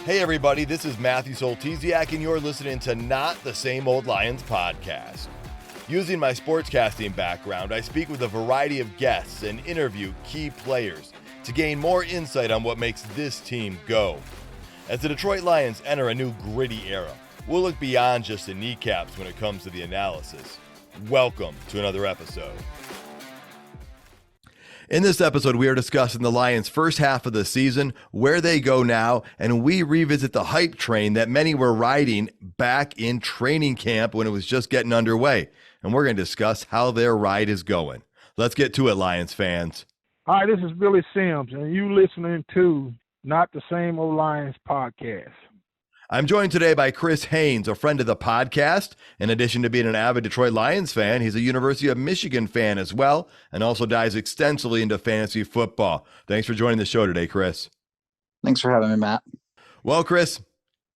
Hey everybody, this is Matthew Soltesiak and you're listening to Not the Same Old Lions podcast. Using my sportscasting background, I speak with a variety of guests and interview key players to gain more insight on what makes this team go. As the Detroit Lions enter a new gritty era, we'll look beyond just the kneecaps when it comes to the analysis. Welcome to another episode. In this episode, we are discussing the Lions' first half of the season, where they go now, and we revisit the hype train that many were riding back in training camp when it was just getting underway. And we're going to discuss how their ride is going. Let's get to it, Lions fans. Hi, this is Billy Sims, and you listening to Not the Same Old Lions podcast. I'm joined today by Chris Haynes, a friend of the podcast. In addition to being an avid Detroit Lions fan, he's a University of Michigan fan as well, and also dives extensively into fantasy football. Thanks for joining the show today, Chris. Thanks for having me, Matt. Well, Chris,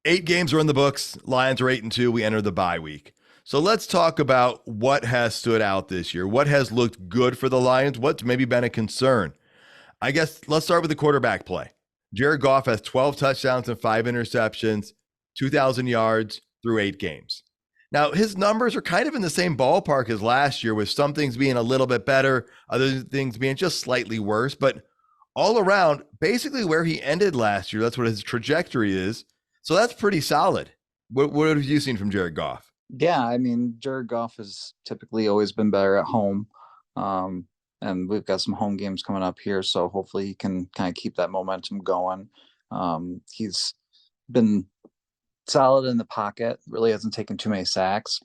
8 games are in the books. Lions are 8-2. We enter the bye week. So let's talk about what has stood out this year. What has looked good for the Lions? What's maybe been a concern? I guess let's start with the quarterback play. Jared Goff has 12 touchdowns and 5 interceptions, 2,000 yards through 8 games. Now, his numbers are kind of in the same ballpark as last year, with some things being a little bit better, other things being just slightly worse. But all around, basically where he ended last year, that's what his trajectory is. So that's pretty solid. What have you seen from Jared Goff? Yeah, I mean, Jared Goff has typically always been better at home. And we've got some home games coming up here, so hopefully he can kind of keep that momentum going. He's been solid in the pocket, really hasn't taken too many sacks.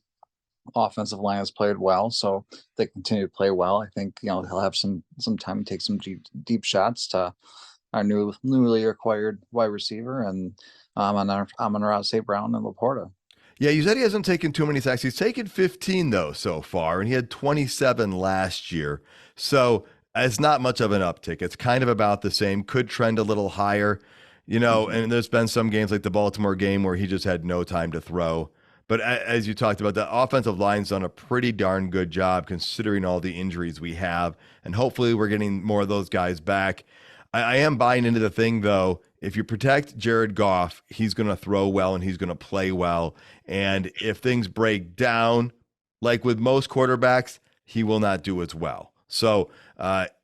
Offensive line has played well, so they continue to play well. I think he'll have some time to take some deep shots to our newly acquired wide receiver and Amon-Ra St. Brown and Laporta. Yeah, you said he hasn't taken too many sacks. He's taken 15, though, so far, and he had 27 last year. So it's not much of an uptick. It's kind of about the same. Could trend a little higher, and there's been some games like the Baltimore game where he just had no time to throw. But as you talked about, the offensive line's done a pretty darn good job considering all the injuries we have, and hopefully we're getting more of those guys back. I am buying into the thing, though. If you protect Jared Goff, he's going to throw well and he's going to play well. And if things break down, like with most quarterbacks, he will not do as well. So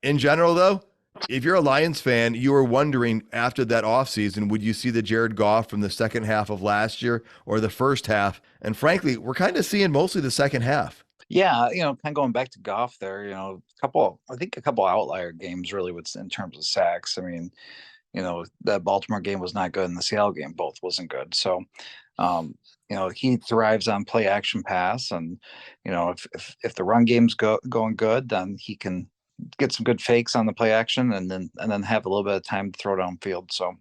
in general, though, if you're a Lions fan, you were wondering after that offseason, would you see the Jared Goff from the second half of last year or the first half? And frankly, we're kind of seeing mostly the second half. Yeah, kind of going back to Goff there, a couple outlier games really in terms of sacks. I mean, that Baltimore game was not good and the Seattle game both wasn't good. So, he thrives on play action pass, and if the run game's going good, then he can get some good fakes on the play action and then have a little bit of time to throw downfield. So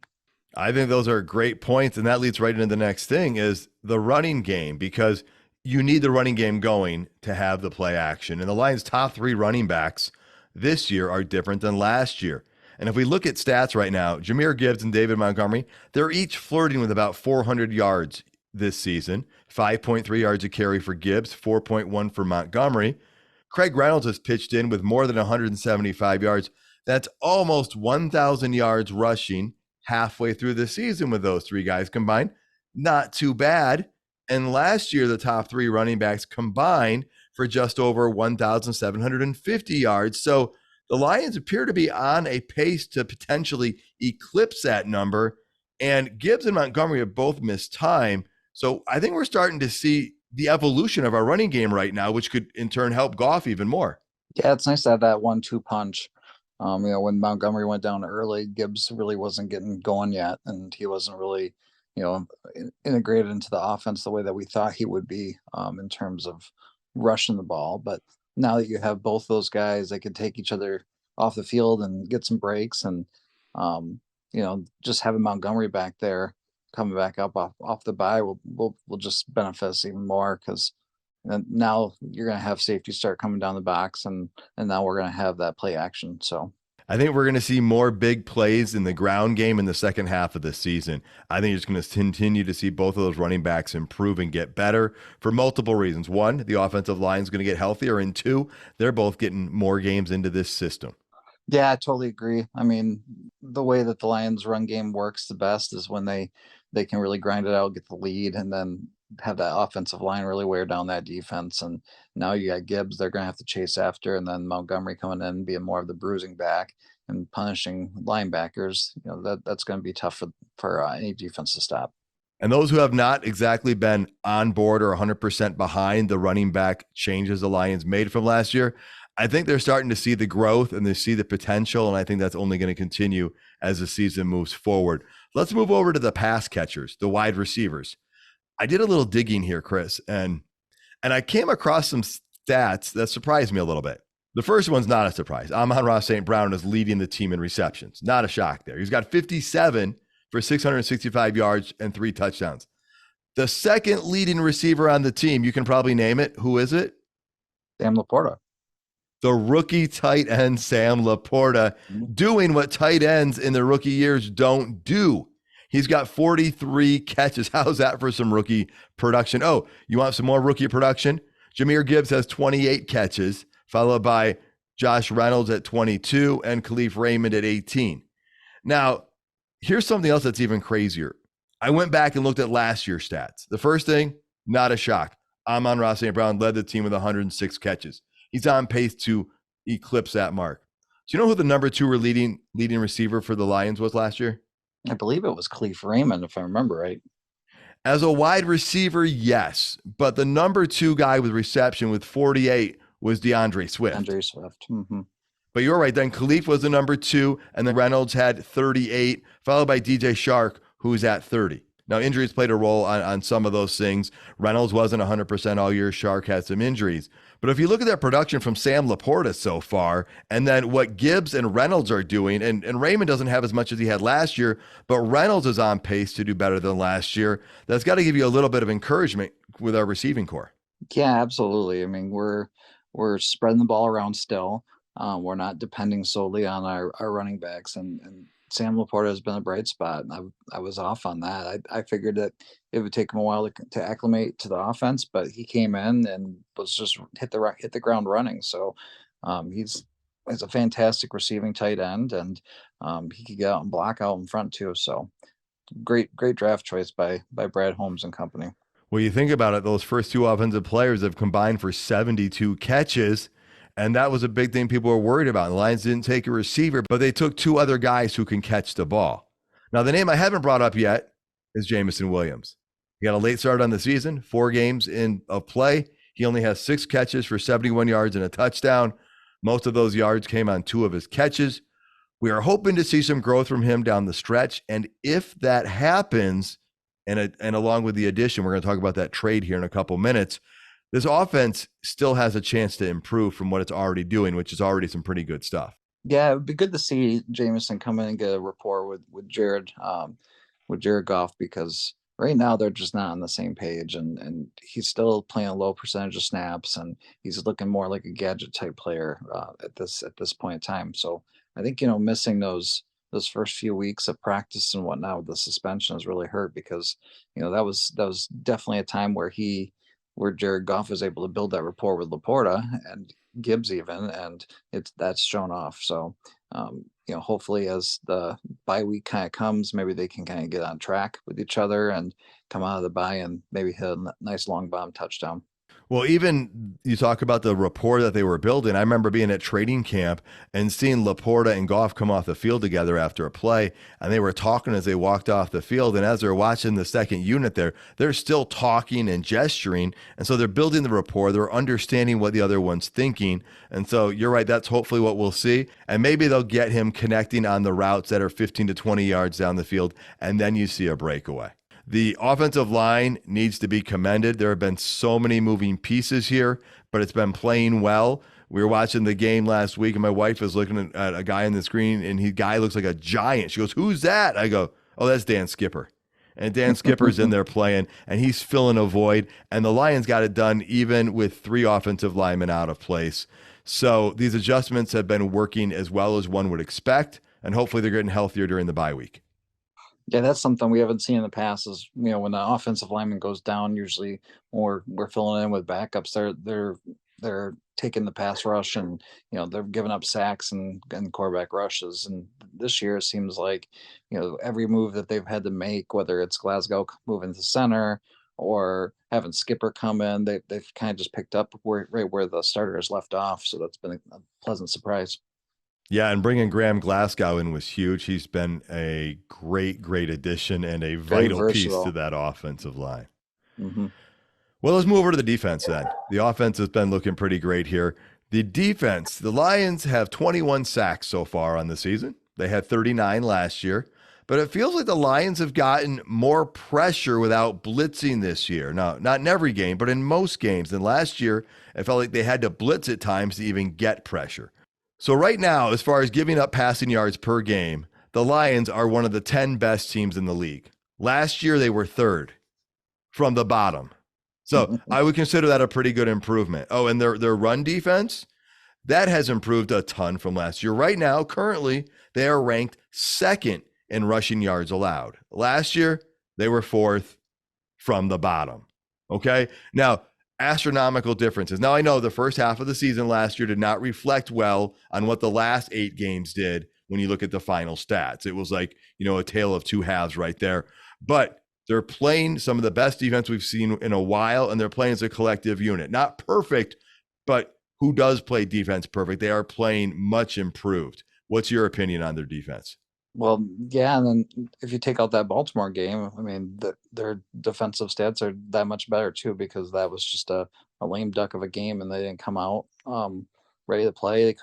I think those are great points, and that leads right into the next thing is the running game, because you need the running game going to have the play action. And the Lions' top 3 running backs this year are different than last year. And if we look at stats right now, Jahmyr Gibbs and David Montgomery, they're each flirting with about 400 yards this season, 5.3 yards a carry for Gibbs, 4.1 for Montgomery. Craig Reynolds has pitched in with more than 175 yards. That's almost 1,000 yards rushing halfway through the season with those 3 guys combined. Not too bad. And last year, the top 3 running backs combined for just over 1,750 yards. So the Lions appear to be on a pace to potentially eclipse that number. And Gibbs and Montgomery have both missed time. So I think we're starting to see the evolution of our running game right now, which could in turn help Goff even more. Yeah, it's nice to have that 1-2 punch. When Montgomery went down early, Gibbs really wasn't getting going yet, and he wasn't really integrated into the offense the way that we thought he would be in terms of rushing the ball. But now that you have both those guys, they can take each other off the field and get some breaks. And, just having Montgomery back there coming back up off the bye will just benefit us even more, because now you're going to have safety start coming down the box, and now we're going to have that play action. So I think we're going to see more big plays in the ground game in the second half of the season. I think you're just going to continue to see both of those running backs improve and get better for multiple reasons. 1, the offensive line is going to get healthier, and 2, they're both getting more games into this system. Yeah, I totally agree. I mean, the way that the Lions run game works the best is when they they can really grind it out, get the lead, and then have that offensive line really wear down that defense. And now you got Gibbs, they're going to have to chase after, and then Montgomery coming in and being more of the bruising back and punishing linebackers. That's going to be tough for any defense to stop. And those who have not exactly been on board or 100% behind the running back changes the Lions made from last year, I think they're starting to see the growth and they see the potential. And I think that's only going to continue as the season moves forward. Let's move over to the pass catchers, the wide receivers. I did a little digging here, Chris, and I came across some stats that surprised me a little bit. The first one's not a surprise. Amon-Ra St. Brown is leading the team in receptions. Not a shock there. He's got 57 for 665 yards and 3 touchdowns. The second leading receiver on the team, you can probably name it. Who is it? Sam Laporta. The rookie tight end, Sam Laporta, doing what tight ends in their rookie years don't do. He's got 43 catches. How's that for some rookie production? Oh, you want some more rookie production? Jahmyr Gibbs has 28 catches, followed by Josh Reynolds at 22 and Khalif Raymond at 18. Now, here's something else that's even crazier. I went back and looked at last year's stats. The first thing, not a shock. Amon-Ra St. Brown led the team with 106 catches. He's on pace to eclipse that mark. Do you know who the number 2 leading receiver for the Lions was last year? I believe it was Khalif Raymond, if I remember right. As a wide receiver, yes. But the number 2 guy with reception with 48 was DeAndre Swift. DeAndre Swift. Mm-hmm. But you're right. Then Khalif was the number 2, and then Reynolds had 38, followed by DJ Chark, who's at 30. Now, injuries played a role on some of those things. Reynolds wasn't 100% all year. Chark had some injuries. But if you look at that production from Sam Laporta so far, and then what Gibbs and Reynolds are doing, and Raymond doesn't have as much as he had last year, but Reynolds is on pace to do better than last year, that's got to give you a little bit of encouragement with our receiving core. Yeah, absolutely. I mean, we're spreading the ball around still. We're not depending solely on our running backs, and Sam Laporta has been a bright spot. I was off on that. I figured that it would take him a while to acclimate to the offense, but he came in and was just hit the ground running. So he's a fantastic receiving tight end, and he could get out and block out in front too. So great draft choice by Brad Holmes and company. Well, you think about it, those first 2 offensive players have combined for 72 catches. And that was a big thing people were worried about. The Lions didn't take a receiver, but they took 2 other guys who can catch the ball. Now, the name I haven't brought up yet is Jameson Williams. He got a late start on the season, 4 games of play. He only has 6 catches for 71 yards and a touchdown. Most of those yards came on 2 of his catches. We are hoping to see some growth from him down the stretch. And if that happens, and along with the addition, we're going to talk about that trade here in a couple minutes, this offense still has a chance to improve from what it's already doing, which is already some pretty good stuff. Yeah, it would be good to see Jameson come in and get a rapport with Jared Goff, because right now they're just not on the same page, and he's still playing a low percentage of snaps, and he's looking more like a gadget type player at this point in time. So I think missing those first few weeks of practice and whatnot with the suspension has really hurt, because that was definitely a time where Jared Goff was able to build that rapport with Laporta and Gibbs even, and that's shown off. So, hopefully as the bye week kind of comes, maybe they can kind of get on track with each other and come out of the bye and maybe hit a nice long bomb touchdown. Well, even you talk about the rapport that they were building. I remember being at training camp and seeing Laporta and Goff come off the field together after a play, and they were talking as they walked off the field. And as they're watching the second unit there, they're still talking and gesturing. And so they're building the rapport. They're understanding what the other one's thinking. And so you're right. That's hopefully what we'll see. And maybe they'll get him connecting on the routes that are 15 to 20 yards down the field, and then you see a breakaway. The offensive line needs to be commended. There have been so many moving pieces here, but it's been playing well. We were watching the game last week, and my wife was looking at a guy on the screen, and the guy looks like a giant. She goes, "Who's that?" I go, "Oh, that's Dan Skipper." And Dan Skipper's in there playing, and he's filling a void. And the Lions got it done even with 3 offensive linemen out of place. So these adjustments have been working as well as one would expect, and hopefully they're getting healthier during the bye week. Yeah, that's something we haven't seen in the past. Is when the offensive lineman goes down, usually, or we're filling in with backups, they're taking the pass rush, and they're giving up sacks and quarterback rushes. And this year it seems like every move that they've had to make, whether it's Glasgow moving to center or having Skipper come in, they've kind of just picked up right where the starters left off. So that's been a pleasant surprise. Yeah, and bringing Graham Glasgow in was huge. He's been a great, great addition and a Very vital piece to versatile. that offensive line. Hmm. Well, let's move over to the defense then. The offense has been looking pretty great here. The defense, the Lions have 21 sacks so far on the season. They had 39 last year, but it feels like the Lions have gotten more pressure without blitzing this year. Now, not in every game, but in most games. And last year, it felt like they had to blitz at times to even get pressure. So right now, as far as giving up passing yards per game, the Lions are one of the 10 best teams in the league. Last year, they were third from the bottom. So I would consider that a pretty good improvement. Oh, and their run defense, that has improved a ton from last year. Right now, currently, they are ranked second in rushing yards allowed. Last year, they were fourth from the bottom. Okay. Now, astronomical differences. Now, I know the first half of the season last year did not reflect well on what the last 8 games did when you look at the final stats. It was like, a tale of two halves right there. But they're playing some of the best defense we've seen in a while, and they're playing as a collective unit. Not perfect, but who does play defense perfect? They are playing much improved. What's your opinion on their defense? Well, yeah, and then if you take out that Baltimore game, I mean, their defensive stats are that much better too, because that was just a lame duck of a game, and they didn't come out ready to play.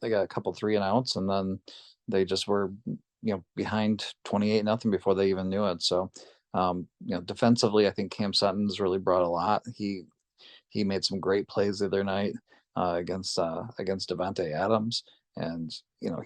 They got a couple 3-and-outs, and then they just were behind 28-0 before they even knew it. So defensively, I think Cam Sutton's really brought a lot. He made some great plays the other night against Devontae Adams, and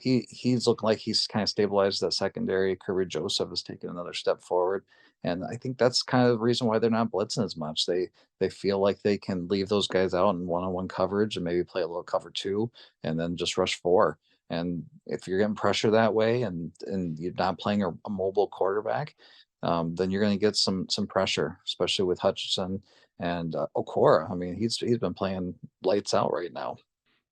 he's looking like he's kind of stabilized that secondary. Kirby Joseph has taken another step forward, and I think that's kind of the reason why they're not blitzing as much. They feel like they can leave those guys out in one-on-one coverage and maybe play a little cover two, and then just rush four. And if you're getting pressure that way, and you're not playing a mobile quarterback, then you're going to get some pressure, especially with Hutchinson and Okora. I mean, he's been playing lights out right now.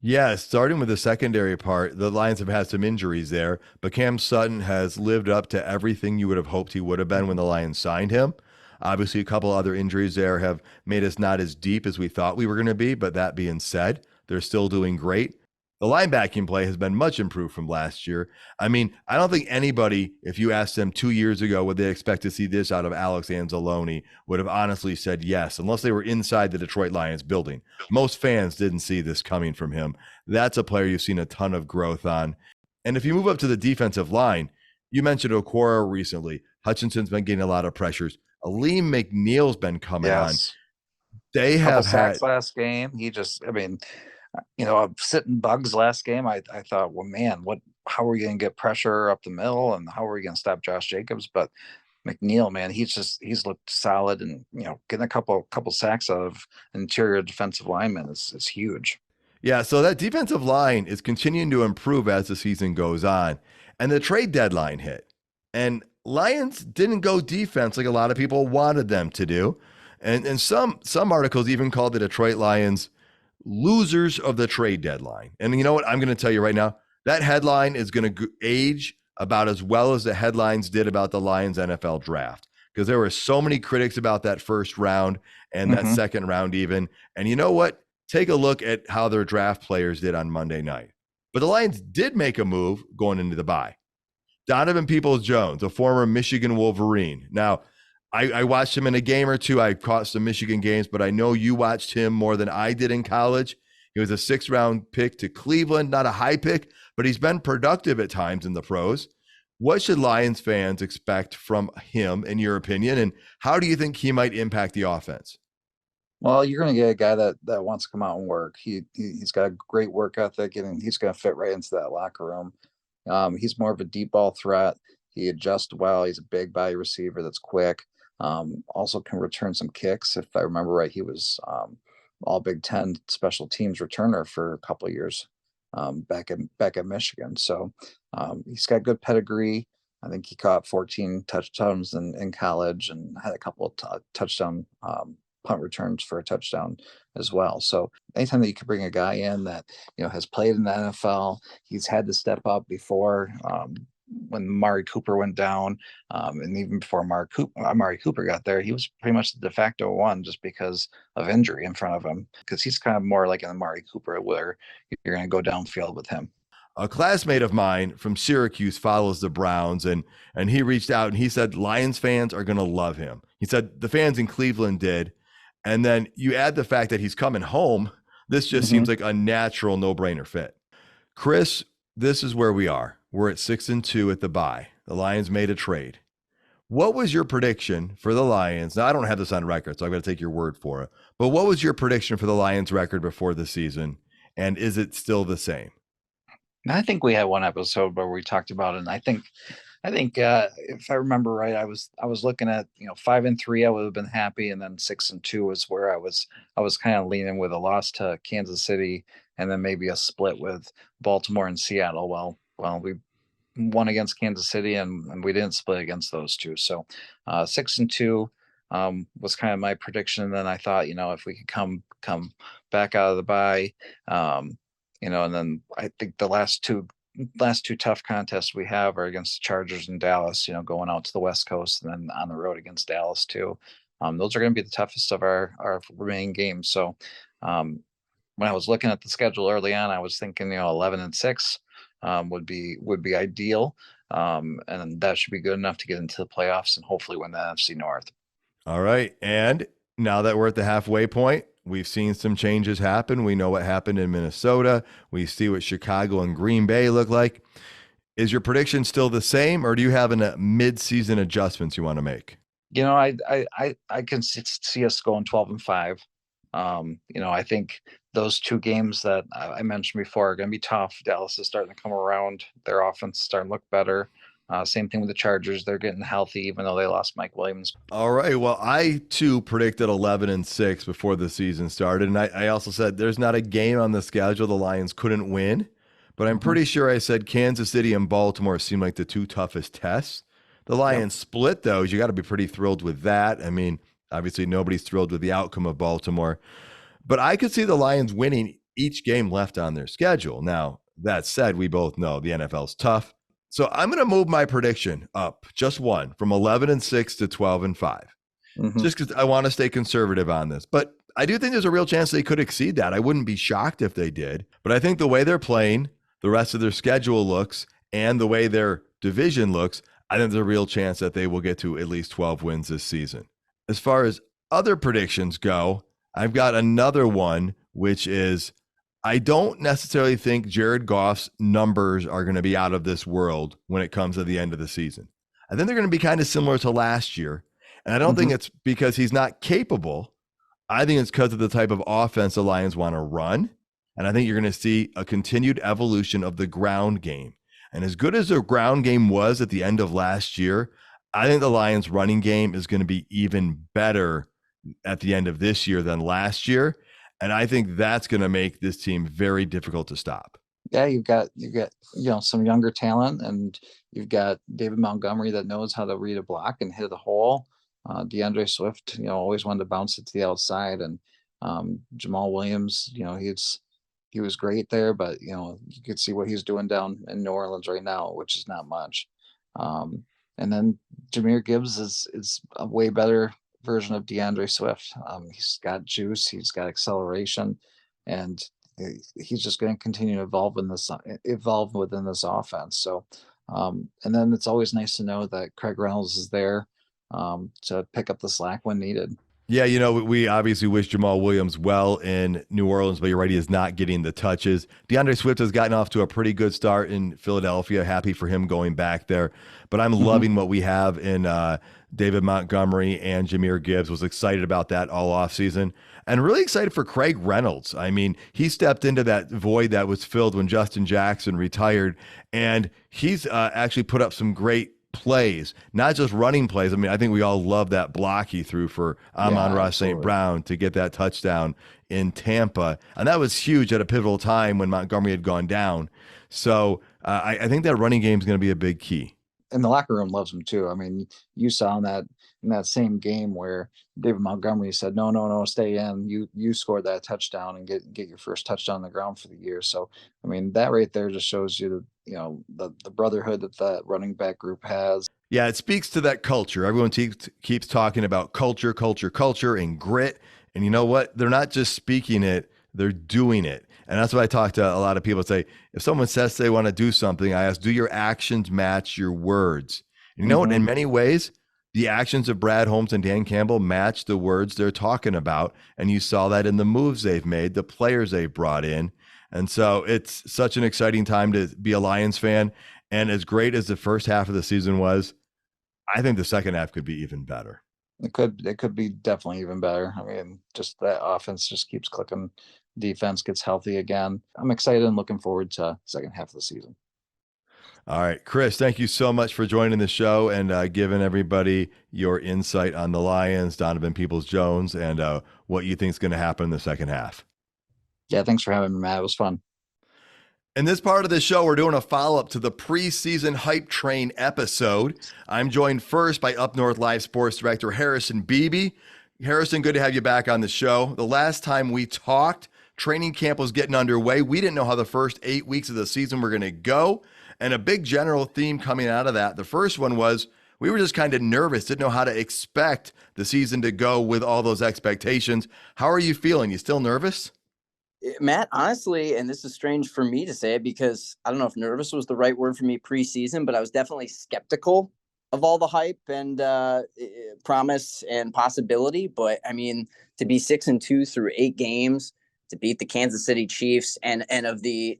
Yeah, starting with the secondary part, the Lions have had some injuries there, but Cam Sutton has lived up to everything you would have hoped he would have been when the Lions signed him. Obviously, a couple other injuries there have made us not as deep as we thought we were going to be, but that being said, they're still doing great. The linebacking play has been much improved from last year. I mean, I don't think anybody, if you asked them 2 years ago, would they expect to see this out of Alex Anzalone, would have honestly said yes, unless they were inside the Detroit Lions building. Most fans didn't see this coming from him. That's a player you've seen a ton of growth on. And if you move up to the defensive line, you mentioned Okora recently. Hutchinson's been getting a lot of pressures. Aleem McNeil's been coming on. They Couple have had sacks last game. I mean, sitting bugs last game. I thought, well, man, how are we going to get pressure up the middle, and how are we going to stop Josh Jacobs? But McNeil, man, he's looked solid, and getting a couple sacks out of interior defensive linemen is huge. Yeah, so that defensive line is continuing to improve as the season goes on. And the trade deadline hit. And Lions didn't go defense like a lot of people wanted them to do. And some articles even called the Detroit Lions losers of the trade deadline. And you know what? I'm going to tell you right now, that headline is going to age about as well as the headlines did about the Lions NFL draft, because there were so many critics about that first round and that second round even. And you know what? Take a look at how their draft players did on Monday night. But the Lions did make a move going into the bye. Donovan Peoples-Jones, a former Michigan Wolverine. Now, I watched him in a game or two. I caught some Michigan games, but I know you watched him more than I did in college. He was a 6th-round pick to Cleveland, not a high pick, but he's been productive at times in the pros. What should Lions fans expect from him, in your opinion, and how do you think he might impact the offense? Well, you're going to get a guy that wants to come out and work. He's got a great work ethic, and he's going to fit right into that locker room. He's more of a deep ball threat. He adjusts well. He's a big body receiver that's quick. Also can return some kicks. If I remember right, he was all Big Ten special teams returner for a couple of years back at Michigan. So he's got good pedigree. I think he caught 14 touchdowns in college and had a couple of touchdown punt returns for a touchdown as well. So anytime that you can bring a guy in that, has played in the NFL, he's had to step up before. When Amari Cooper went down, and even before Amari Cooper got there, he was pretty much the de facto one just because of injury in front of him. Because he's kind of more like an Amari Cooper, where you're going to go downfield with him. A classmate of mine from Syracuse follows the Browns, and he reached out and he said Lions fans are going to love him. He said the fans in Cleveland did. And then you add the fact that he's coming home. This just seems like a natural no-brainer fit. Chris, this is where we are. We're at 6-2 at the bye. The Lions made a trade. What was your prediction for the Lions? Now, I don't have this on record, so I've got to take your word for it. But what was your prediction for the Lions record before the season? And is it still the same? I think we had one episode where we talked about it. And I think if I remember right, I was looking at 5-3, I would have been happy, and then 6-2 is where I was kind of leaning with a loss to Kansas City, and then maybe a split with Baltimore and Seattle. Well, we won against Kansas City, and we didn't split against those two. So 6-2 was kind of my prediction. And then I thought, if we could come back out of the bye, and then I think the last two tough contests we have are against the Chargers and Dallas, going out to the West Coast and then on the road against Dallas too. Those are going to be the toughest of our remaining games. So when I was looking at the schedule early on, I was thinking, 11-6 would be ideal. And that should be good enough to get into the playoffs and hopefully win the NFC North. All right. And now that we're at the halfway point, we've seen some changes happen. We know what happened in Minnesota. We see what Chicago and Green Bay look like. Is your prediction still the same, or do you have a mid-season adjustments you want to make? I can see us going 12-5. I think those two games that I mentioned before are going to be tough. Dallas is starting to come around. Their offense is starting to look better. Same thing with the Chargers. They're getting healthy, even though they lost Mike Williams. All right. Well, I too predicted 11-6 before the season started. And I also said there's not a game on the schedule the Lions couldn't win. But I'm pretty sure I said Kansas City and Baltimore seem like the two toughest tests. The Lions split those. You got to be pretty thrilled with that. I mean, obviously nobody's thrilled with the outcome of Baltimore. But I could see the Lions winning each game left on their schedule. Now, that said, we both know the NFL's tough. So I'm going to move my prediction up just one, from 11-6 to 12-5, just because I want to stay conservative on this. But I do think there's a real chance they could exceed that. I wouldn't be shocked if they did. But I think the way they're playing, the rest of their schedule looks, and the way their division looks, I think there's a real chance that they will get to at least 12 wins this season. As far as other predictions go, I've got another one, which is I don't necessarily think Jared Goff's numbers are going to be out of this world when it comes to the end of the season. I think they're going to be kind of similar to last year. And I don't think it's because he's not capable. I think it's because of the type of offense the Lions want to run. And I think you're going to see a continued evolution of the ground game. And as good as their ground game was at the end of last year, I think the Lions running game is going to be even better at the end of this year than last year. And I think that's going to make this team very difficult to stop. Yeah, you've got some younger talent, and you've got David Montgomery that knows how to read a block and hit a hole. DeAndre Swift, always wanted to bounce it to the outside, and Jamal Williams, he was great there, but you could see what he's doing down in New Orleans right now, which is not much. And then Jahmyr Gibbs is a way better version of DeAndre Swift. He's got juice, he's got acceleration, and he's just going to continue to evolve within this offense. So, and then it's always nice to know that Craig Reynolds is there to pick up the slack when needed. Yeah, we obviously wish Jamal Williams well in New Orleans, but you're right, he is not getting the touches. DeAndre Swift has gotten off to a pretty good start in Philadelphia. Happy for him going back there. But I'm loving what we have in David Montgomery and Jahmyr Gibbs. Was excited about that all offseason. And really excited for Craig Reynolds. I mean, he stepped into that void that was filled when Justin Jackson retired, and he's actually put up some great plays, not just running plays. I mean, I think we all love that block he threw for Amon-Ra St. Brown to get that touchdown in Tampa. And that was huge at a pivotal time when Montgomery had gone down. So I think that running game is going to be a big key. and the locker room loves him too. I mean, you saw in that same game where David Montgomery said, "No, no, no, stay in." You scored that touchdown and get your first touchdown on the ground for the year. So, I mean, that right there just shows you the brotherhood that that running back group has. Yeah, it speaks to that culture. Everyone keeps talking about culture, culture, culture, and grit. And you know what? They're not just speaking it, they're doing it. And that's what I talk to a lot of people say. If someone says they want to do something, I ask, do your actions match your words? And you know what? In many ways, the actions of Brad Holmes and Dan Campbell match the words they're talking about. And you saw that in the moves they've made, the players they've brought in. And so it's such an exciting time to be a Lions fan. And as great as the first half of the season was, I think the second half could be even better. It could be definitely even better. I mean, just that offense just keeps clicking. Defense gets healthy again. I'm excited and looking forward to second half of the season. All right, Chris, thank you so much for joining the show and giving everybody your insight on the Lions, Donovan Peoples-Jones, and what you think is going to happen in the second half. Yeah, thanks for having me, Matt. It was fun. In this part of the show, we're doing a follow-up to the preseason Hype Train episode. I'm joined first by Up North Live Sports Director Harrison Beebe. Harrison, good to have you back on the show. The last time we talked, training camp was getting underway. We didn't know how the first 8 weeks of the season were going to go, and a big general theme coming out of that. The first one was we were just kind of nervous, didn't know how to expect the season to go with all those expectations. How are you feeling? You still nervous? Matt, honestly, and this is strange for me to say because I don't know if nervous was the right word for me preseason, but I was definitely skeptical of all the hype and promise and possibility. But I mean, to be 6-2 through 8 games, to beat the Kansas City Chiefs, and of the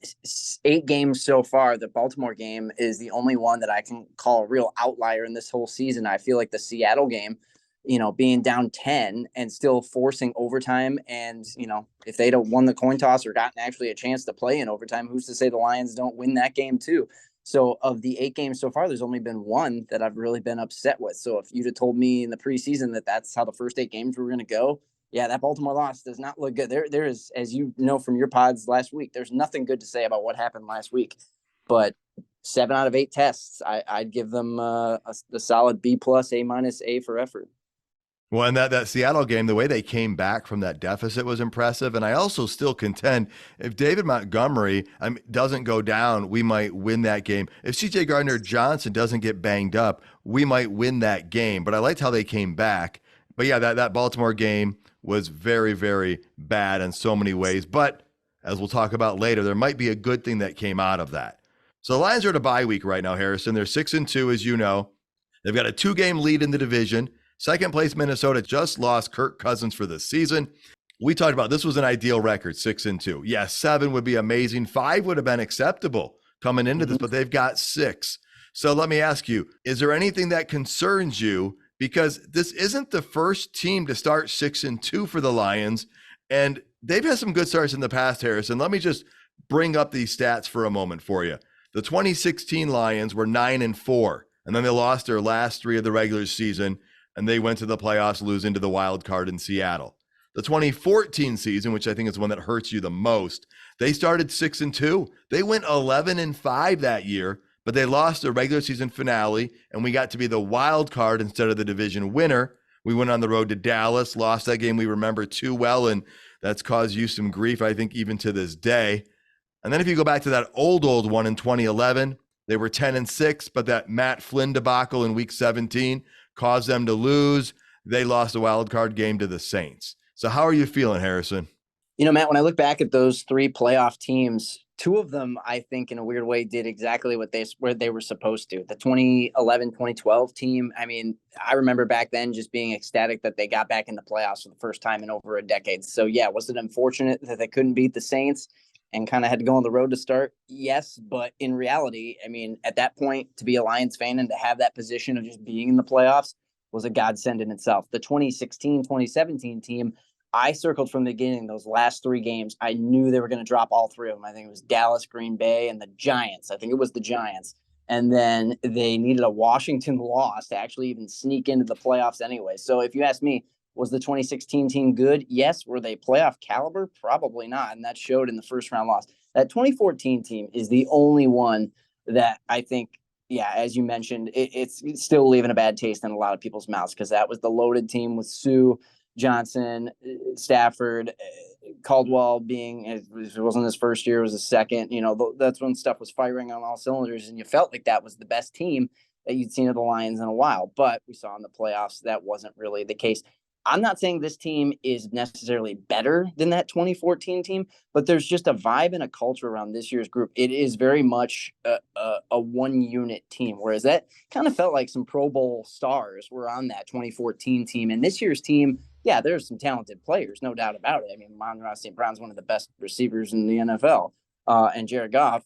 8 games so far, the Baltimore game is the only one that I can call a real outlier in this whole season. I feel like the Seattle game, being down 10 and still forcing overtime. And, if they'd have won the coin toss or gotten actually a chance to play in overtime, who's to say the Lions don't win that game too? So of the 8 games so far, there's only been one that I've really been upset with. So if you'd have told me in the preseason that that's how the first 8 games were going to go, yeah, that Baltimore loss does not look good. There is, as you know from your pods last week, there's nothing good to say about what happened last week. But 7 out of 8 tests, I'd give them the solid B+, A- A for effort. Well, and that Seattle game, the way they came back from that deficit was impressive. And I also still contend if David Montgomery doesn't go down, we might win that game. If C.J. Gardner-Johnson doesn't get banged up, we might win that game. But I liked how they came back. But yeah, that Baltimore game was very, very bad in so many ways. But as we'll talk about later, there might be a good thing that came out of that. So the Lions are at a bye week right now, Harrison. They're 6-2, as you know. They've got a 2-game lead in the division. Second place Minnesota just lost Kirk Cousins for the season. We talked about this was an ideal record, 6-2. Yeah, 7 would be amazing. 5 would have been acceptable coming into this, but they've got 6. So let me ask you, is there anything that concerns you? Because this isn't the first team to start 6-2 for the Lions, and they've had some good starts in the past, Harrison. Let me just bring up these stats for a moment for you. The 2016 Lions were 9-4, and then they lost their last 3 of the regular season, and they went to the playoffs, losing to the wild card in Seattle. The 2014 season, which I think is the one that hurts you the most, they started 6-2. They went 11-5 that year, but they lost their regular season finale, and we got to be the wild card instead of the division winner. We went on the road to Dallas, lost that game we remember too well, and that's caused you some grief, I think, even to this day. And then if you go back to that old one in 2011, they were 10-6, but that Matt Flynn debacle in week 17 caused them to lose. They lost a wild card game to the Saints. So how are you feeling, Harrison? Matt, when I look back at those 3 playoff teams, 2 of them, I think in a weird way, did exactly what they were supposed to. The 2011-2012 team, I mean, I remember back then just being ecstatic that they got back in the playoffs for the first time in over a decade. So yeah, was it unfortunate that they couldn't beat the Saints and kind of had to go on the road to start? Yes, but in reality, I mean, at that point, to be a Lions fan and to have that position of just being in the playoffs was a godsend in itself. The 2016-2017 team, I circled from the beginning, those last 3 games. I knew they were going to drop all 3 of them. I think it was Dallas, Green Bay, and the Giants. I think it was the Giants. And then they needed a Washington loss to actually even sneak into the playoffs anyway. So if you ask me, was the 2016 team good? Yes. Were they playoff caliber? Probably not. And that showed in the first round loss. That 2014 team is the only one that I think, yeah, as you mentioned, it's still leaving a bad taste in a lot of people's mouths because that was the loaded team with Sue, Johnson, Stafford, Caldwell being, it wasn't his first year, it was his second. That's when stuff was firing on all cylinders, and you felt like that was the best team that you'd seen of the Lions in a while. But we saw in the playoffs that wasn't really the case. I'm not saying this team is necessarily better than that 2014 team, but there's just a vibe and a culture around this year's group. It is very much a one unit team, whereas that kind of felt like some Pro Bowl stars were on that 2014 team. And this year's team, yeah, there's some talented players, no doubt about it. I mean, Amon-Ra St. Brown's one of the best receivers in the NFL. And Jared Goff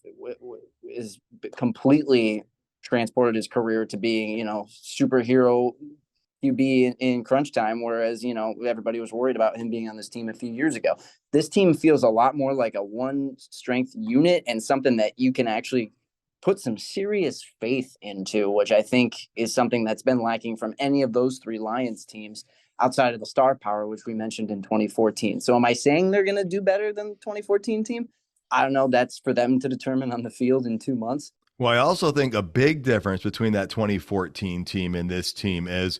is completely transported his career to being, superhero QB in crunch time, whereas, everybody was worried about him being on this team a few years ago. This team feels a lot more like a one strength unit and something that you can actually put some serious faith into, which I think is something that's been lacking from any of those three Lions teams outside of the star power, which we mentioned in 2014. So am I saying they're going to do better than the 2014 team? I don't know. That's for them to determine on the field in 2 months. Well, I also think a big difference between that 2014 team and this team is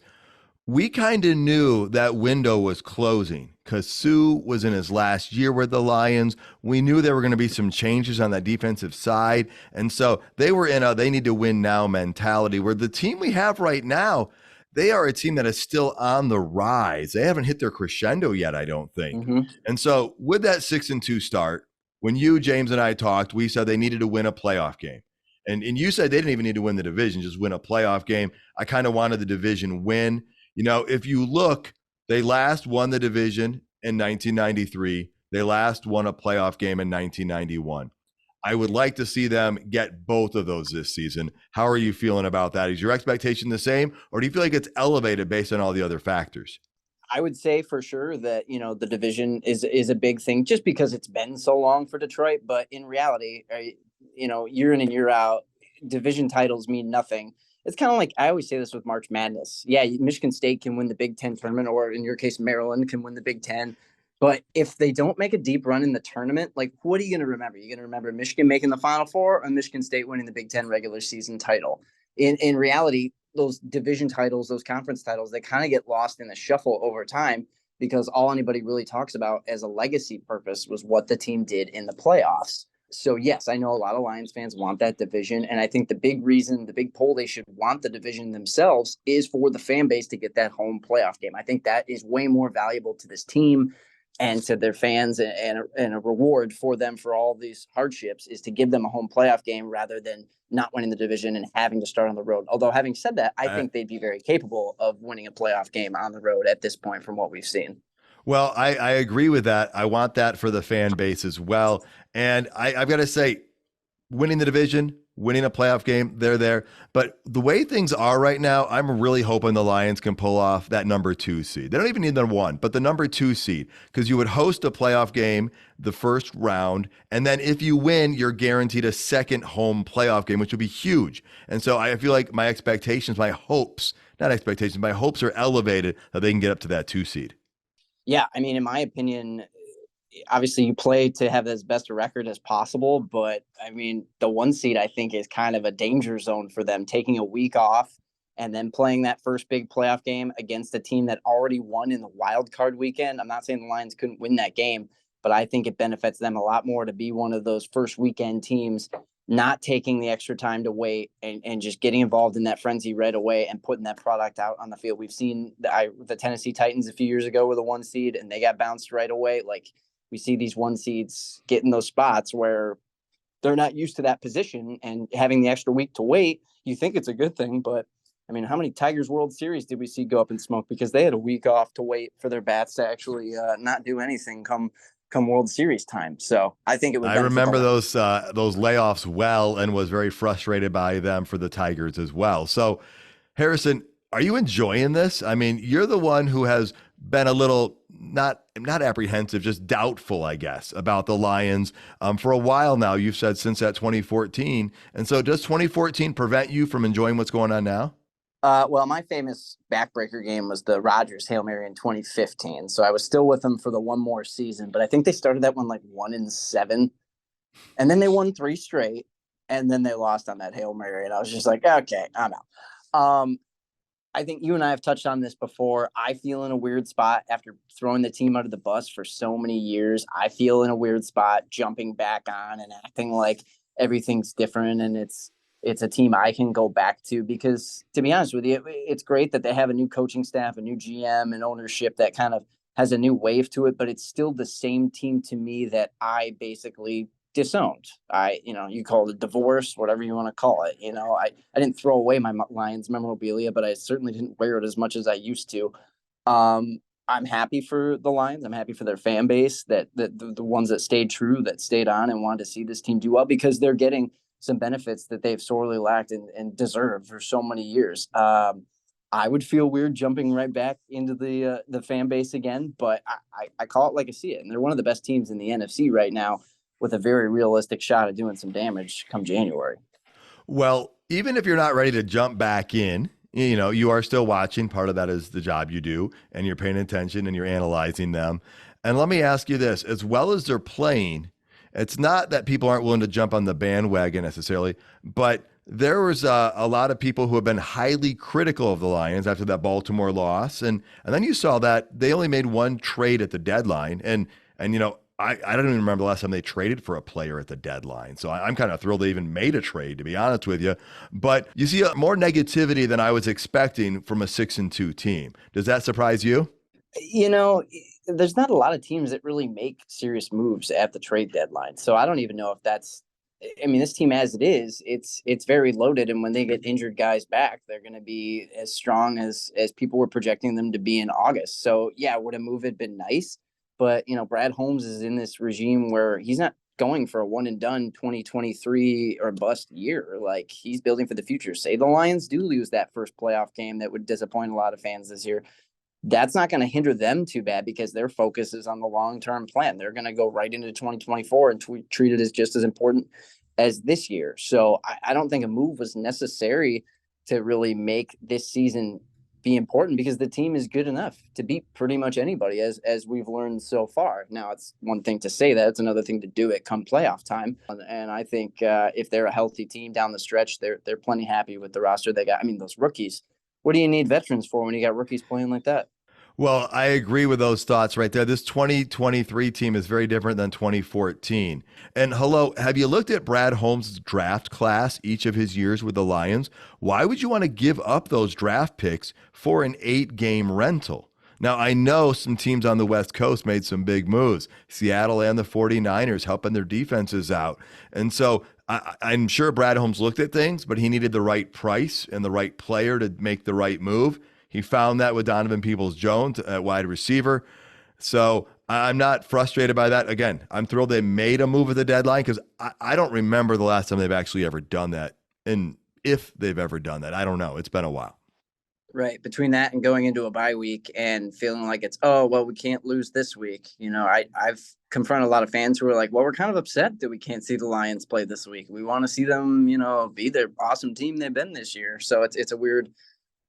we kind of knew that window was closing because Sue was in his last year with the Lions. We knew there were going to be some changes on that defensive side. And so they were in a they need to win now mentality, where the team we have right now, they are a team that is still on the rise. They haven't hit their crescendo yet, I don't think. Mm-hmm. And so with that 6-2 start, when you, James, and I talked, we said they needed to win a playoff game. And you said they didn't even need to win the division, just win a playoff game. I kind of wanted the division win. If you look, they last won the division in 1993. They last won a playoff game in 1991. I would like to see them get both of those this season. How are you feeling about that? Is your expectation the same, or do you feel like it's elevated based on all the other factors? I would say for sure that, the division is a big thing just because it's been so long for Detroit. But in reality, year in and year out, division titles mean nothing. It's kind of like, I always say this with March Madness. Yeah, Michigan State can win the Big Ten tournament, or in your case, Maryland can win the Big Ten. But if they don't make a deep run in the tournament, like, what are you going to remember? You're going to remember Michigan making the Final Four or Michigan State winning the Big Ten regular season title. In reality, those division titles, those conference titles, they kind of get lost in the shuffle over time because all anybody really talks about as a legacy purpose was what the team did in the playoffs. So, yes, I know a lot of Lions fans want that division. And I think the big pull they should want the division themselves is for the fan base to get that home playoff game. I think that is way more valuable to this team and to their fans, and a reward for them for all these hardships is to give them a home playoff game rather than not winning the division and having to start on the road. Although, having said that, I think they'd be very capable of winning a playoff game on the road at this point from what we've seen. Well, I agree with that. I want that for the fan base as well. And I've got to say, winning the division, winning a playoff game, they're there. But the way things are right now, I'm really hoping the Lions can pull off that number 2 seed. They don't even need the 1, but the number 2 seed, because you would host a playoff game the first round. And then if you win, you're guaranteed a second home playoff game, which would be huge. And so I feel like my hopes are elevated that they can get up to that 2 seed. Yeah, I mean, in my opinion, obviously you play to have as best a record as possible, but I mean, the 1 seed I think is kind of a danger zone for them, taking a week off and then playing that first big playoff game against a team that already won in the wild card weekend. I'm not saying the Lions couldn't win that game, but I think it benefits them a lot more to be one of those first weekend teams, not taking the extra time to wait and just getting involved in that frenzy right away and putting that product out on the field. We've seen the Tennessee Titans a few years ago with a 1 seed and they got bounced right away. Like, we see these 1 seeds get in those spots where they're not used to that position, and having the extra week to wait, you think it's a good thing. But I mean, how many Tigers World Series did we see go up in smoke because they had a week off to wait for their bats to actually not do anything come World Series time? So I think it would. I remember those layoffs well, and was very frustrated by them for the Tigers as well. So, Harrison, are you enjoying this? I mean, you're the one who has been a little not apprehensive, just doubtful, I guess, about the Lions for a while now. You've said since that 2014. And so does 2014 prevent you from enjoying what's going on now? Well, my famous backbreaker game was the Rodgers Hail Mary in 2015. So I was still with them for the one more season, but I think they started that one like 1-7, and then they won 3 straight. and then they lost on that Hail Mary, and I was just like, okay, I'm out. I think you and I have touched on this before. I feel in a weird spot after throwing the team under the bus for so many years. I feel in a weird spot jumping back on and acting like everything's different and it's a team I can go back to, because to be honest with you, it's great that they have a new coaching staff, a new GM and ownership that kind of has a new wave to it, but it's still the same team to me that I basically disowned. You call it divorce, whatever you want to call it. I didn't throw away my Lions memorabilia, but I certainly didn't wear it as much as I used to. I'm happy for the Lions. I'm happy for their fan base, that the ones that stayed true, that stayed on and wanted to see this team do well, because they're getting some benefits that they've sorely lacked and deserved for so many years. I would feel weird jumping right back into the fan base again, but I call it like I see it. And they're one of the best teams in the NFC right now, with a very realistic shot of doing some damage come January. Well, even if you're not ready to jump back in, you are still watching. Part of that is the job you do, and you're paying attention and you're analyzing them. And let me ask you this, as well as they're playing, it's not that people aren't willing to jump on the bandwagon necessarily, but there was a lot of people who have been highly critical of the Lions after that Baltimore loss. And then you saw that they only made one trade at the deadline. And I don't even remember the last time they traded for a player at the deadline. So I'm kind of thrilled they even made a trade, to be honest with you. But you see more negativity than I was expecting from a 6-2 team. Does that surprise you? There's not a lot of teams that really make serious moves at the trade deadline. So I don't even know if that's, this team as it is, it's very loaded. And when they get injured guys back, they're going to be as strong as people were projecting them to be in August. So yeah, would a move have been nice? But, Brad Holmes is in this regime where he's not going for a one and done 2023 or bust year. Like, he's building for the future. Say the Lions do lose that first playoff game that would disappoint a lot of fans this year. That's not going to hinder them too bad, because their focus is on the long-term plan. They're going to go right into 2024 and treat it as just as important as this year. So I don't think a move was necessary to really make this season be important, because the team is good enough to beat pretty much anybody, as we've learned so far. Now, it's one thing to say that, it's another thing to do it come playoff time. And I think if they're a healthy team down the stretch, they're plenty happy with the roster they got. Those rookies, what do you need veterans for when you got rookies playing like that? Well, I agree with those thoughts right there. This 2023 team is very different than 2014. And hello, have you looked at Brad Holmes' draft class each of his years with the Lions? Why would you want to give up those draft picks for an 8-game rental? Now, I know some teams on the West Coast made some big moves, Seattle and the 49ers helping their defenses out. And so I'm sure Brad Holmes looked at things, but he needed the right price and the right player to make the right move. He found that with Donovan Peoples-Jones at wide receiver. So I'm not frustrated by that. Again, I'm thrilled they made a move at the deadline, because I don't remember the last time they've actually ever done that. And if they've ever done that, I don't know. It's been a while. Right. Between that and going into a bye week and feeling like it's, we can't lose this week. I've confronted a lot of fans who are like, well, we're kind of upset that we can't see the Lions play this week. We want to see them, be the awesome team they've been this year. So it's a weird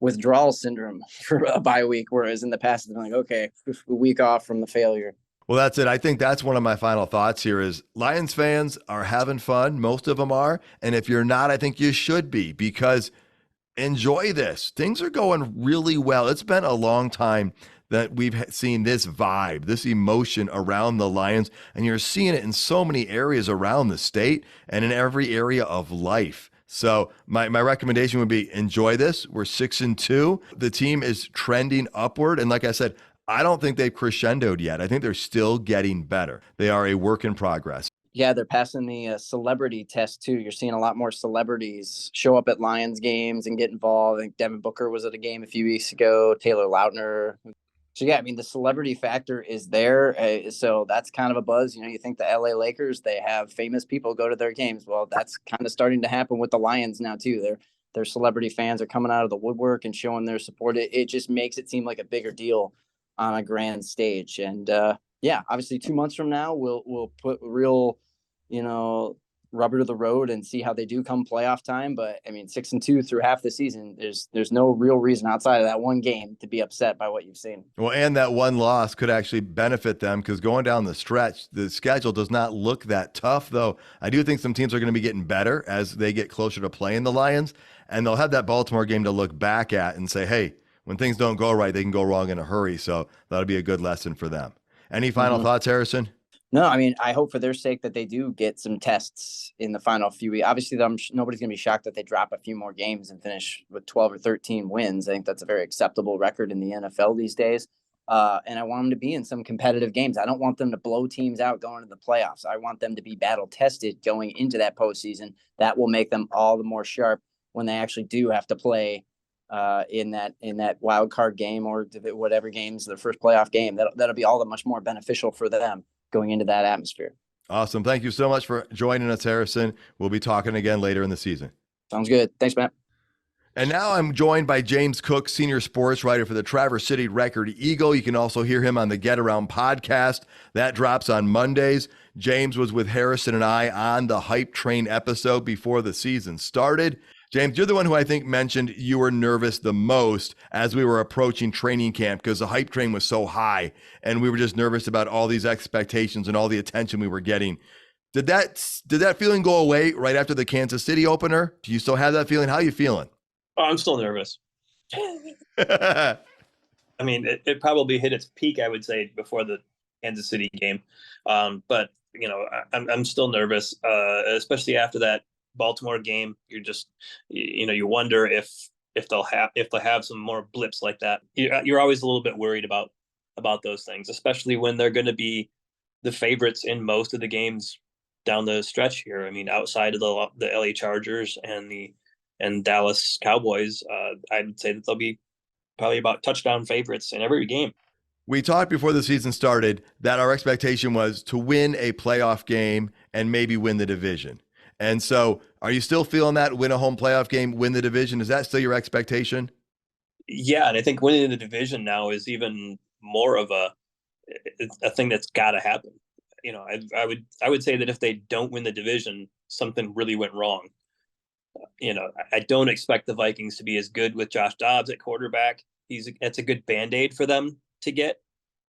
withdrawal syndrome for a bye week, whereas in the past it's been like, okay, a week off from the failure. Well, that's it. I think that's one of my final thoughts here is Lions fans are having fun. Most of them are. And if you're not, I think you should be, because enjoy this. Things are going really well. It's been a long time that we've seen this vibe, this emotion around the Lions, and you're seeing it in so many areas around the state and in every area of life. So my recommendation would be enjoy this. We're 6-2. The team is trending upward. And like I said, I don't think they've crescendoed yet. I think they're still getting better. They are a work in progress. Yeah, they're passing the celebrity test too. You're seeing a lot more celebrities show up at Lions games and get involved. I think Devin Booker was at a game a few weeks ago, Taylor Lautner. So yeah, the celebrity factor is there. So that's kind of a buzz. You think the LA Lakers, they have famous people go to their games. Well, that's kind of starting to happen with the Lions now too. Their celebrity fans are coming out of the woodwork and showing their support. It just makes it seem like a bigger deal on a grand stage. And yeah, obviously 2 months from now, we'll put real, rubber to the road and see how they do come playoff time. But I mean, 6-2 through half the season, there's no real reason outside of that one game to be upset by what you've seen. Well, and that one loss could actually benefit them because going down the stretch, the schedule does not look that tough, though. I do think some teams are going to be getting better as they get closer to playing the Lions, and they'll have that Baltimore game to look back at and say, hey, when things don't go right, they can go wrong in a hurry. So that'll be a good lesson for them. Any final thoughts, Harrison? No, I mean, I hope for their sake that they do get some tests in the final few weeks. Obviously, nobody's going to be shocked that they drop a few more games and finish with 12 or 13 wins. I think that's a very acceptable record in the NFL these days. And I want them to be in some competitive games. I don't want them to blow teams out going to the playoffs. I want them to be battle tested going into that postseason. That will make them all the more sharp when they actually do have to play in that wild card game or whatever games, the first playoff game. That'll be all the much more beneficial for them going into that atmosphere. Awesome. Thank you so much for joining us, Harrison. We'll be talking again later in the season. Sounds good. Thanks, Matt. And now I'm joined by James Cook, senior sports writer for the Traverse City Record Eagle. You can also hear him on the Get Around podcast. That drops on Mondays. James was with Harrison and I on the Hype Train episode before the season started. James, you're the one who I think mentioned you were nervous the most as we were approaching training camp because the hype train was so high and we were just nervous about all these expectations and all the attention we were getting. Did that feeling go away right after the Kansas City opener? Do you still have that feeling? How are you feeling? Oh, I'm still nervous. I mean, it probably hit its peak, I would say, before the Kansas City game. But you know, I'm still nervous, especially after that Baltimore game. You're just, you wonder if they'll have some more blips like that. You're always a little bit worried about those things, especially when they're going to be the favorites in most of the games down the stretch here. I mean, outside of the LA Chargers and Dallas Cowboys, I'd say that they'll be probably about touchdown favorites in every game. We talked before the season started that our expectation was to win a playoff game and maybe win the division. And so are you still feeling that, win a home playoff game, win the division? Is that still your expectation? Yeah, and I think winning the division now is even more of a thing that's got to happen. I would say that if they don't win the division, something really went wrong. I don't expect the Vikings to be as good with Josh Dobbs at quarterback. That's a good Band-Aid for them to get,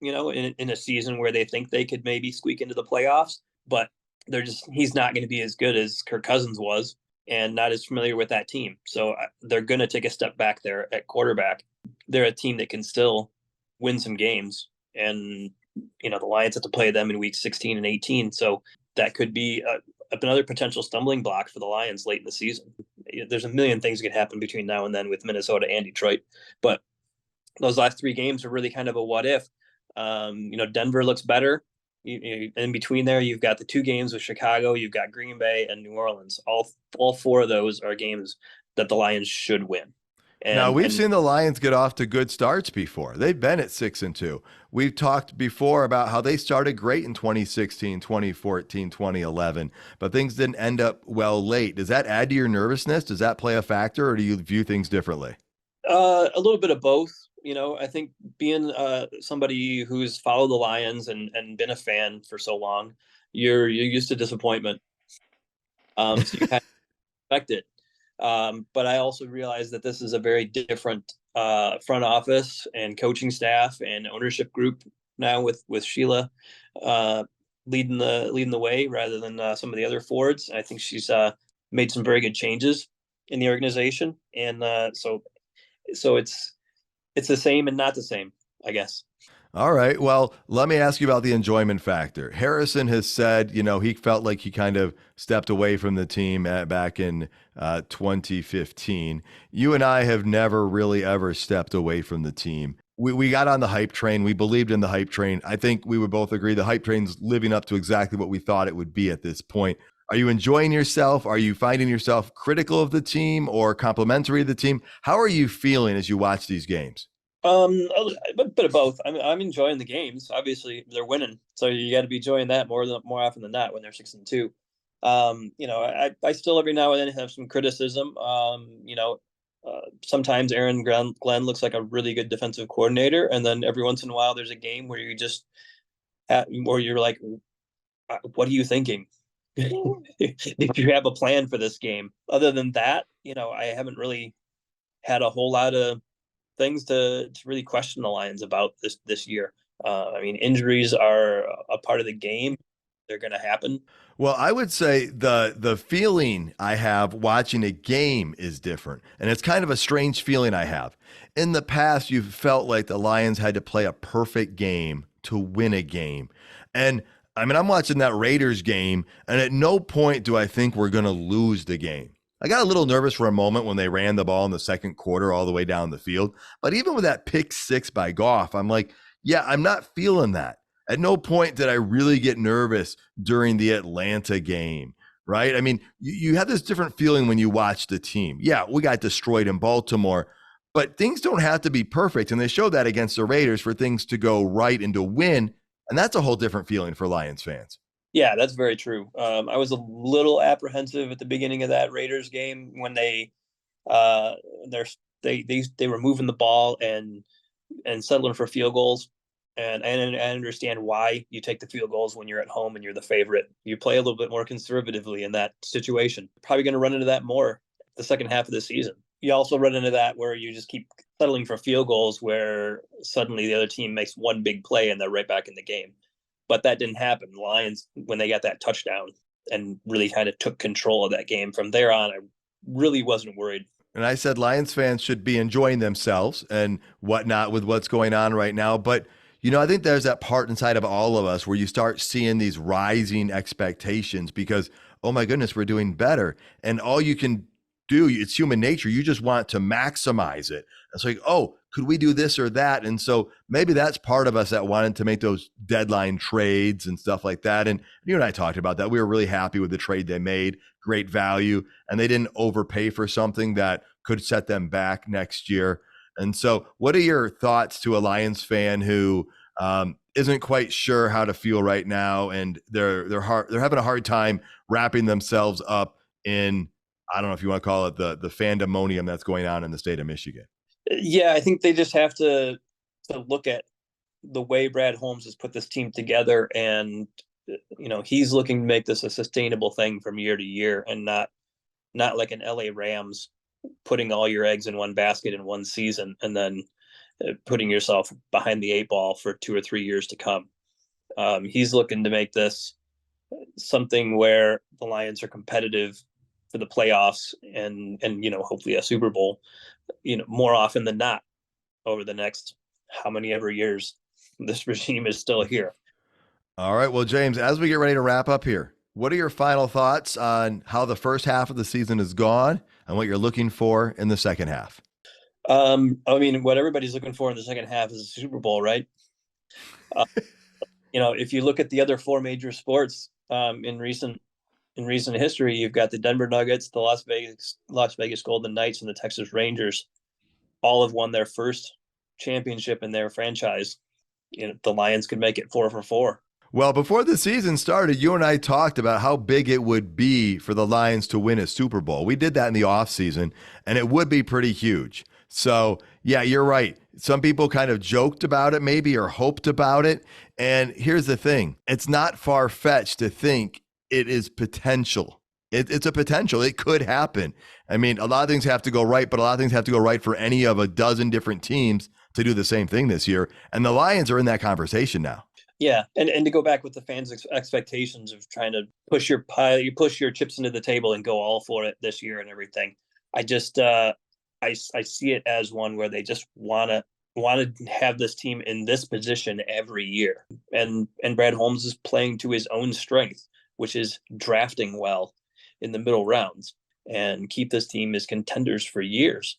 in a season where they think they could maybe squeak into the playoffs, but he's not going to be as good as Kirk Cousins was and not as familiar with that team. So they're going to take a step back there at quarterback. They're a team that can still win some games, and, the Lions have to play them in weeks 16 and 18. So that could be another potential stumbling block for the Lions late in the season. There's a million things that could happen between now and then with Minnesota and Detroit, but those last three games are really kind of a what if. Denver looks better. In between there, you've got the two games with Chicago, you've got Green Bay and New Orleans. All four of those are games that the Lions should win. Now, we've seen the Lions get off to good starts before. They've been at 6-2. We've talked before about how they started great in 2016, 2014, 2011, but things didn't end up well late. Does that add to your nervousness? Does that play a factor, or do you view things differently? A little bit of both. I think being somebody who's followed the Lions and been a fan for so long, you're used to disappointment. So you kind of expect it. But I also realize that this is a very different front office and coaching staff and ownership group now with Sheila leading the way rather than some of the other Fords. I think she's made some very good changes in the organization, and so it's the same and not the same, I guess. All right. Well, let me ask you about the enjoyment factor. Harrison has said, he felt like he kind of stepped away from the team back in 2015. You and I have never really ever stepped away from the team. We got on the hype train. We believed in the hype train. I think we would both agree the hype train's living up to exactly what we thought it would be at this point. Are you enjoying yourself? Are you finding yourself critical of the team or complimentary of the team? How are you feeling as you watch these games? A bit of both. I'm enjoying the games. Obviously, they're winning, so you got to be enjoying that more often than not when they're 6-2. I still every now and then have some criticism. Sometimes Aaron Glenn looks like a really good defensive coordinator, and then every once in a while there's a game where you're like, what are you thinking? Did you have a plan for this game? Other than that, I haven't really had a whole lot of things to really question the Lions about this year. I mean, injuries are a part of the game. They're going to happen. Well, I would say the feeling I have watching a game is different. And it's kind of a strange feeling I have. In the past, you've felt like the Lions had to play a perfect game to win a game. And I mean, I'm watching that Raiders game, and at no point do I think we're going to lose the game. I got a little nervous for a moment when they ran the ball in the second quarter all the way down the field. But even with that pick six by Goff, I'm like, yeah, I'm not feeling that. At no point did I really get nervous during the Atlanta game, right? I mean, you have this different feeling when you watch the team. Yeah, we got destroyed in Baltimore, but things don't have to be perfect. And they showed that against the Raiders for things to go right and to win. And that's a whole different feeling for Lions fans. Yeah, that's very true. I was a little apprehensive at the beginning of that Raiders game when they were moving the ball and settling for field goals. And I understand why you take the field goals when you're at home and you're the favorite. You play a little bit more conservatively in that situation. Probably going to run into that more the second half of the season. You also run into that where you just keep settling for field goals where suddenly the other team makes one big play and they're right back in the game. But that didn't happen. The Lions, when they got that touchdown and really kind of took control of that game from there on, I really wasn't worried. And I said Lions fans should be enjoying themselves and whatnot with what's going on right now. But I think there's that part inside of all of us where you start seeing these rising expectations because, oh my goodness, we're doing better. And all you can do, it's human nature. You just want to maximize it. It's like, oh, could we do this or that? And so maybe that's part of us that wanted to make those deadline trades and stuff like that. And you and I talked about that. We were really happy with the trade they made, great value, and they didn't overpay for something that could set them back next year. And so what are your thoughts to a Lions fan who isn't quite sure how to feel right now, and they're having a hard time wrapping themselves up in, I don't know if you want to call it the fandemonium that's going on in the state of Michigan? Yeah, I think they just have to look at the way Brad Holmes has put this team together, and he's looking to make this a sustainable thing from year to year, and not like an LA Rams putting all your eggs in one basket in one season and then putting yourself behind the eight ball for 2 or 3 years to come. He's looking to make this something where the Lions are competitive for the playoffs and hopefully a Super Bowl, more often than not over the next how many ever years this regime is still here. All right. Well, James, as we get ready to wrap up here, what are your final thoughts on how the first half of the season has gone and what you're looking for in the second half? I mean, what everybody's looking for in the second half is a Super Bowl, right? If you look at the other 4 major sports in recent history, you've got the Denver Nuggets, the Las Vegas Golden Knights, and the Texas Rangers. All have won their first championship in their franchise. The Lions could make it 4 for 4. Well, before the season started, you and I talked about how big it would be for the Lions to win a Super Bowl. We did that in the offseason, and it would be pretty huge. So, yeah, you're right. Some people kind of joked about it maybe or hoped about it. And here's the thing. It's not far-fetched to think it is potential. It's a potential. It could happen. I mean, a lot of things have to go right, but a lot of things have to go right for any of a dozen different teams to do the same thing this year. And the Lions are in that conversation now. Yeah, and to go back with the fans' expectations of trying to push your chips into the table and go all for it this year and everything. I just I see it as one where they just want to have this team in this position every year, and Brad Holmes is playing to his own strength, which is drafting well in the middle rounds and keep this team as contenders for years.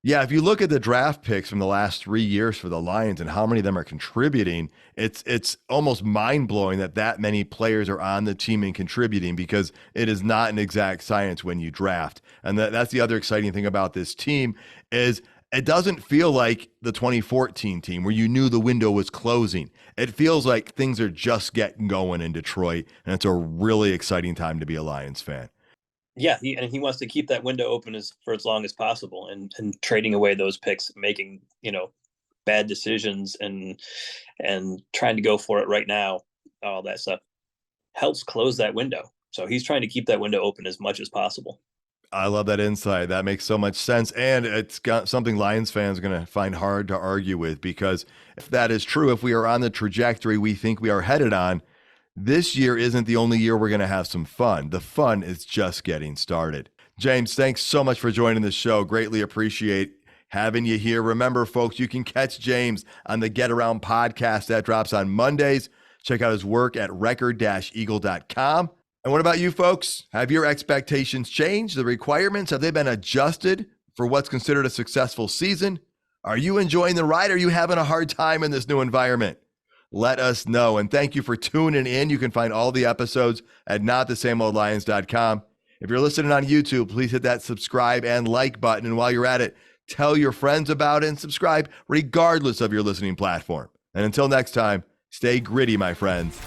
Yeah, if you look at the draft picks from the last 3 years for the Lions and how many of them are contributing, it's almost mind-blowing that many players are on the team and contributing, because it is not an exact science when you draft. And that's the other exciting thing about this team is it doesn't feel like the 2014 team where you knew the window was closing. It feels like things are just getting going in Detroit, and it's a really exciting time to be a Lions fan. Yeah, he wants to keep that window open for as long as possible, and trading away those picks, making bad decisions, and trying to go for it right now. All that stuff helps close that window. So he's trying to keep that window open as much as possible. I love that insight. That makes so much sense. And it's got something Lions fans are going to find hard to argue with, because if that is true, if we are on the trajectory we think we are headed on, this year isn't the only year we're going to have some fun. The fun is just getting started. James, thanks so much for joining the show. Greatly appreciate having you here. Remember, folks, you can catch James on the Get Around podcast that drops on Mondays. Check out his work at record-eagle.com. And what about you folks? Have your expectations changed? The requirements, have they been adjusted for what's considered a successful season? Are you enjoying the ride? Or are you having a hard time in this new environment? Let us know. And thank you for tuning in. You can find all the episodes at notthesameoldlions.com. If you're listening on YouTube, please hit that subscribe and like button. And while you're at it, tell your friends about it and subscribe regardless of your listening platform. And until next time, stay gritty, my friends.